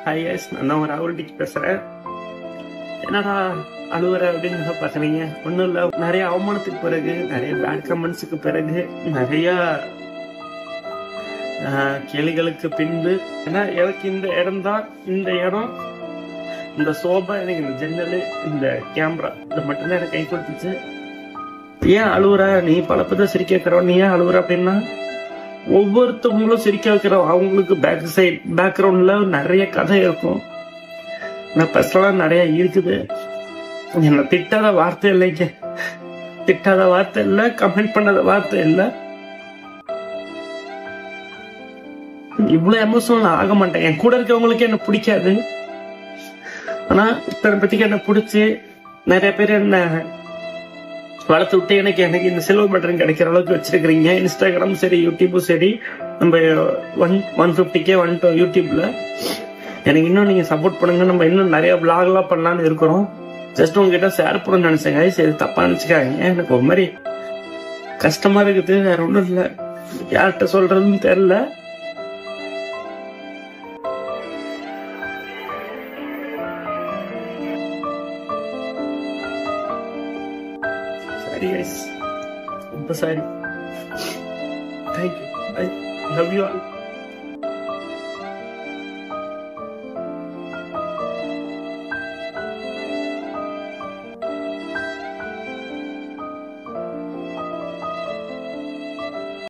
Hi guys, நான் தான் ராகுல் டீச் பேசுறேன். என்னடா அழுவுற அப்படின்னு பாக்குறீங்க? ஒன்றும் இல்லை, நிறைய அவமானத்துக்கு பிறகு, நிறைய பேட் கமெண்ட்ஸுக்கு பிறகு, நிறைய கேள்விகளுக்கு பின்பு, ஏன்னா எனக்கு இந்த இடம் தான், இந்த இடம், இந்த சோபா, எனக்கு இந்த ஜன்னல், இந்த கேமரா, இது மட்டும்தான் எனக்கு கை கொடுத்துச்சு. ஏன் அழுவுற? நீ பல பேர் சிரிக்க வைக்கிறோம், நீ ஏன் அழுவுற அப்படின்னா, ஒவ்வொருத்தவங்களும் சிரிக்க வைக்கிறோம். அவங்களுக்கு பேக்ரவுண்ட்ல நிறைய கதை இருக்கும். நான் பர்சனலா நிறைய இருக்குது. என்ன திட்டாத வார்த்தை இல்லைங்க, திட்டாத வார்த்தை இல்ல, கமெண்ட் பண்ணாத வார்த்தை இல்ல. இவ்வளவு எமோஷனல் ஆக மாட்டேன். என் கூட இருக்கவங்களுக்கு என்ன பிடிக்காது, ஆனா இத்தனை பத்திக்கு என்ன பிடிச்சி நிறைய பேர் என்ன வளர்த்து விட்டு எனக்கு இந்த சில்வர் பட்டன் கிடைக்கிற அளவுக்கு வச்சிருக்கிறீங்க. இன்ஸ்டாகிராம் சரி, யூடியூபும் சரி. நம்ம 150K வந்துட்டோம் யூடியூப்ல. எனக்கு இன்னும் நீங்க சப்போர்ட் பண்ணுங்க. நம்ம இன்னும் நிறைய vlog எல்லாம் பண்ணலான்னு இருக்கிறோம். ஜஸ்ட் உங்ககிட்ட ஷேர் பண்ணணும்னு நினைச்சேங்க. சரி, தப்பா நினைச்சுக்காங்க. எனக்கு ஒரு மாதிரி கஷ்டமா இருக்குது, வேற ஒன்றும் இல்லை. யார்கிட்ட சொல்றதுன்னு தெரியல. Sorry guys, I'm sorry. Thank you. I love you all.